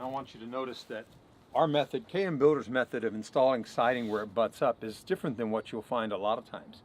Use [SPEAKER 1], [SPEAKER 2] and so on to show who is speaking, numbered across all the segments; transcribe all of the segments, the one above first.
[SPEAKER 1] I want you to notice that our method, KM Builder's method of installing siding where it butts up, is different than what you'll find a lot of times.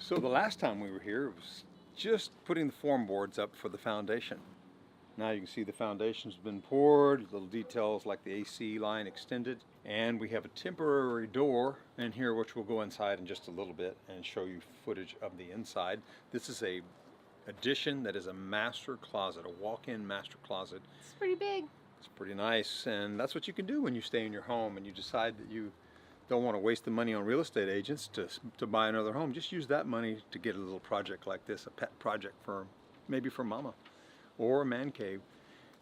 [SPEAKER 1] So the last time we were here, it was just putting the form boards up for the foundation. Now you can see the foundation's been poured, little details like the AC line extended, and we have a temporary door in here which we'll go inside in just a little bit and show you footage of the inside. This is a addition that is a master closet, a walk-in master closet.
[SPEAKER 2] It's pretty big.
[SPEAKER 1] It's pretty nice, and that's what you can do when you stay in your home and you decide that you don't want to waste the money on real estate agents to buy another home. Just use that money to get a little project like this, a pet project for maybe for mama or a man cave.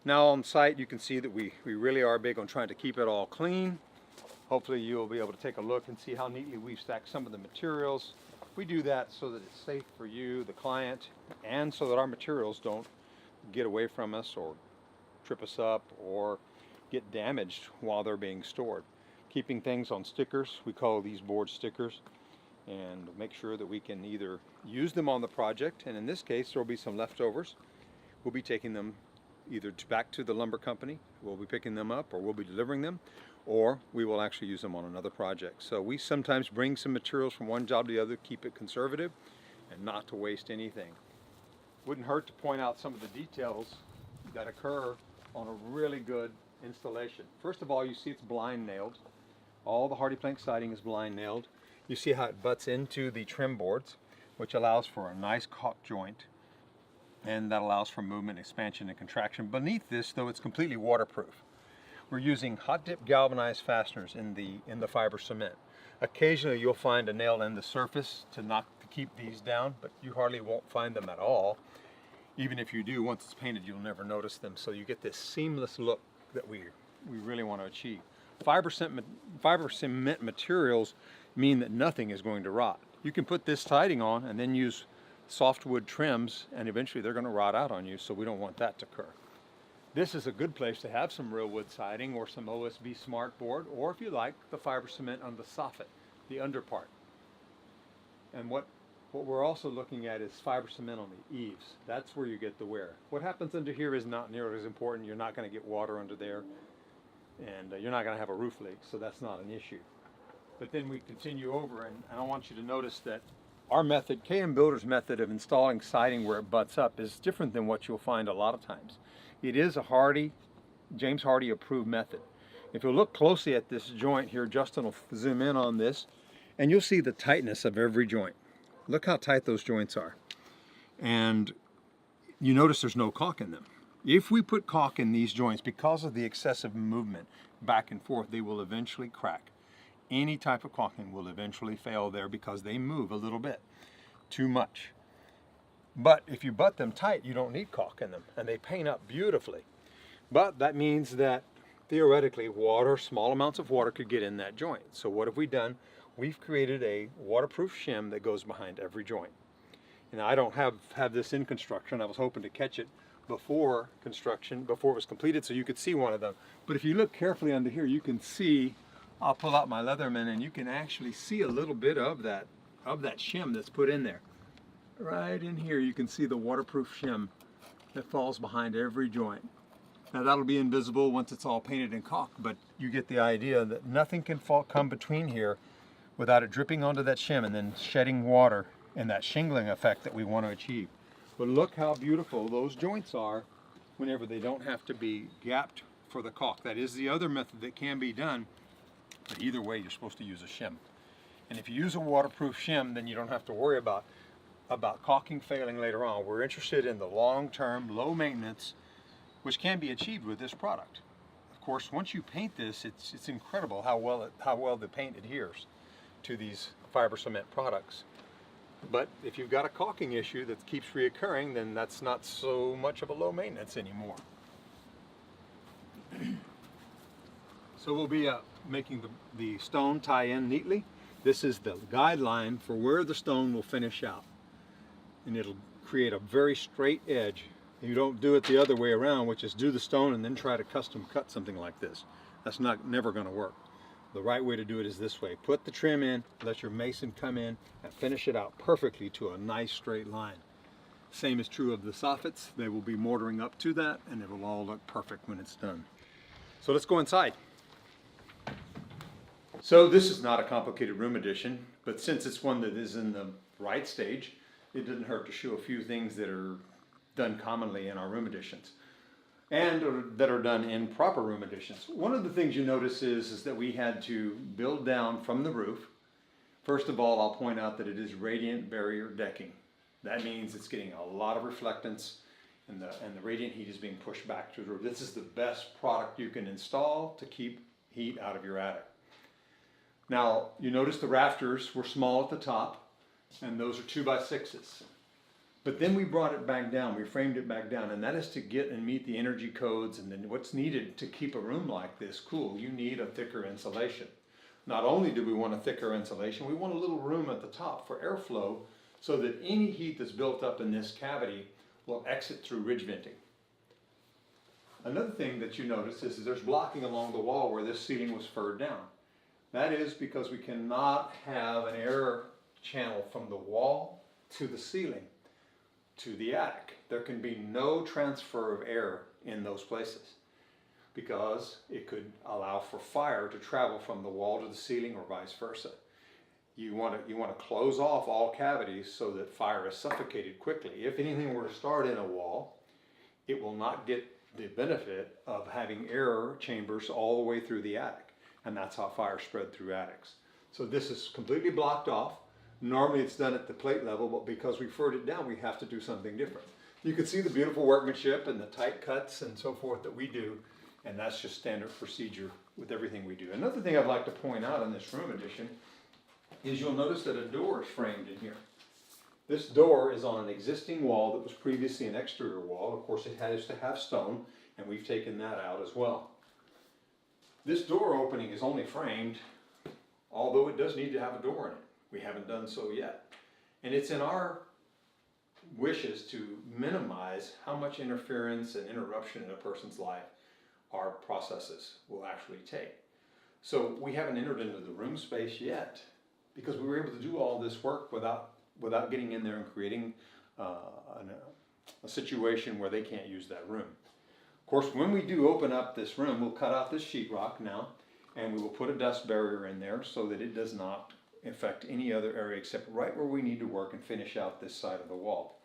[SPEAKER 1] Now on site you can see that we really are big on trying to keep it all clean. Hopefully you'll be able to take a look and see how neatly we've stacked some of the materials. We do that so that it's safe for you, the client, and so that our materials don't get away from us or trip us up or get damaged while they're being stored. Keeping things on stickers, we call these board stickers, and make sure that we can either use them on the project, and in this case there will be some leftovers. We'll be taking them either back to the lumber company, we'll be picking them up, or we'll be delivering them, or we will actually use them on another project. So we sometimes bring some materials from one job to the other, keep it conservative and not to waste anything. Wouldn't hurt to point out some of the details that occur on a really good installation. First of all, you see it's blind nailed. All the hardy plank siding is blind nailed. You see how it butts into the trim boards, which allows for a nice caulk joint, and that allows for movement, expansion, and contraction. Beneath this, though, it's completely waterproof. We're using hot dip galvanized fasteners in the fiber cement. Occasionally you'll find a nail in the surface to keep these down, but you hardly won't find them at all. Even if you do, once it's painted, you'll never notice them. So you get this seamless look that we really want to achieve. Fiber cement materials mean that nothing is going to rot. You can put this siding on and then use softwood trims, and eventually they're going to rot out on you, so we don't want that to occur. This is a good place to have some real wood siding or some OSB smart board, or if you like, the fiber cement on the soffit, the under part. And what we're also looking at is fiber cement on the eaves. That's where you get the wear. What happens under here is not nearly as important. You're not going to get water under there, and you're not going to have a roof leak, so that's not an issue. But then we continue over, and I want you to notice that our method, KM Builder's method of installing siding where it butts up, is different than what you'll find a lot of times. It is a James Hardie approved method. If you look closely at this joint here, Justin will zoom in on this, and you'll see the tightness of every joint. Look how tight those joints are. And you notice there's no caulk in them. If we put caulk in these joints, because of the excessive movement back and forth, they will eventually crack. Any type of caulking will eventually fail there because they move a little bit too much. But if you butt them tight, you don't need caulk in them, and they paint up beautifully. But that means that theoretically small amounts of water could get in that joint. So what have we done? We've created a waterproof shim that goes behind every joint. And I don't have this in construction. I was hoping to catch it before construction, before it was completed, so you could see one of them. But if you look carefully under here, you can see, I'll pull out my Leatherman, and you can actually see a little bit of that shim that's put in there. Right in here you can see the waterproof shim that falls behind every joint. Now that'll be invisible once it's all painted and caulked, but you get the idea that nothing can come between here without it dripping onto that shim and then shedding water and that shingling effect that we want to achieve. But look how beautiful those joints are whenever they don't have to be gapped for the caulk. That is the other method that can be done, but either way you're supposed to use a shim. And if you use a waterproof shim, then you don't have to worry about caulking failing later on. We're interested in the long-term, low maintenance, which can be achieved with this product. Of course, once you paint this, it's incredible how well the paint adheres to these fiber cement products. But if you've got a caulking issue that keeps reoccurring, then that's not so much of a low maintenance anymore. So we'll be making the stone tie in neatly. This is the guideline for where the stone will finish out. And it'll create a very straight edge. You don't do it the other way around, which is do the stone and then try to custom cut something like this. That's never going to work. The right way to do it is this way. Put the trim in, let your mason come in and finish it out perfectly to a nice straight line. Same is true of the soffits. They will be mortaring up to that and it will all look perfect when it's done. So let's go inside. So this is not a complicated room addition, but since it's one that is in the right stage, it doesn't hurt to show a few things that are done commonly in our room additions and that are done in proper room additions. One of the things you notice is that we had to build down from the roof. First of all, I'll point out that it is radiant barrier decking. That means it's getting a lot of reflectance and the radiant heat is being pushed back to the roof. This is the best product you can install to keep heat out of your attic. Now, you notice the rafters were small at the top, and those are 2x6s. But then we brought it back down, we framed it back down, and that is to get and meet the energy codes and then what's needed to keep a room like this cool. You need a thicker insulation. Not only do we want a thicker insulation, we want a little room at the top for airflow so that any heat that's built up in this cavity will exit through ridge venting. Another thing that you notice is there's blocking along the wall where this ceiling was furred down. That is because we cannot have an air channel from the wall to the ceiling to the attic. There can be no transfer of air in those places because it could allow for fire to travel from the wall to the ceiling or vice versa. You want to close off all cavities so that fire is suffocated quickly. If anything were to start in a wall, it will not get the benefit of having air chambers all the way through the attic. And that's how fire spread through attics. So this is completely blocked off. Normally it's done at the plate level, but because we furred it down, we have to do something different. You can see the beautiful workmanship and the tight cuts and so forth that we do, and that's just standard procedure with everything we do. Another thing I'd like to point out in this room addition is you'll notice that a door is framed in here. This door is on an existing wall that was previously an exterior wall. Of course, it has to have stone, and we've taken that out as well. This door opening is only framed, although it does need to have a door in it. We haven't done so yet. And it's in our wishes to minimize how much interference and interruption in a person's life our processes will actually take. So we haven't entered into the room space yet because we were able to do all this work without getting in there and creating a situation where they can't use that room. Of course, when we do open up this room, we'll cut out this sheetrock now, and we will put a dust barrier in there so that it does not affect any other area except right where we need to work and finish out this side of the wall.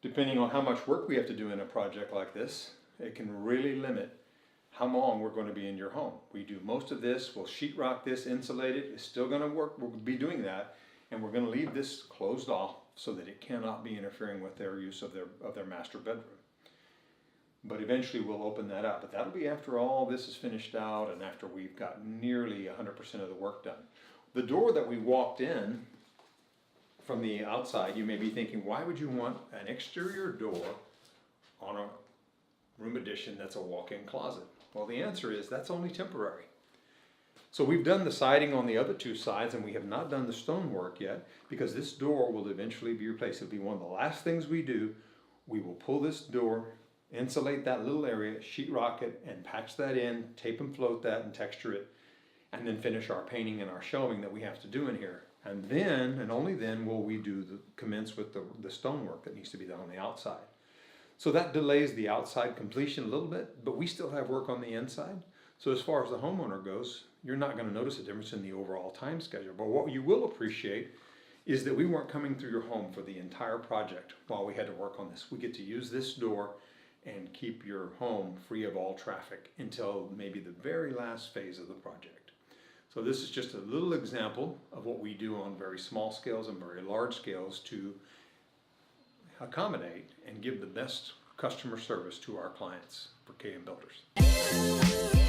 [SPEAKER 1] Depending on how much work we have to do in a project like this, it can really limit how long we're going to be in your home. We do most of this, we'll sheetrock this, insulate it, it's still going to work, we'll be doing that, and we're going to leave this closed off so that it cannot be interfering with their use of their master bedroom. But eventually we'll open that up. But that'll be after all this is finished out and after we've got nearly 100% of the work done. The door that we walked in from the outside, you may be thinking, why would you want an exterior door on a room addition that's a walk-in closet? Well, the answer is that's only temporary. So we've done the siding on the other two sides and we have not done the stonework yet because this door will eventually be replaced. It'll be one of the last things we do. We will pull this door, insulate that little area, sheetrock it, and patch that in, tape and float that and texture it, and then finish our painting and our showing that we have to do in here. And then, and only then, will we commence with the stonework that needs to be done on the outside. So that delays the outside completion a little bit, but we still have work on the inside. So as far as the homeowner goes, you're not going to notice a difference in the overall time schedule. But what you will appreciate is that we weren't coming through your home for the entire project while we had to work on this. We get to use this door and keep your home free of all traffic until maybe the very last phase of the project. So this is just a little example of what we do on very small scales and very large scales to accommodate and give the best customer service to our clients for KM Builders.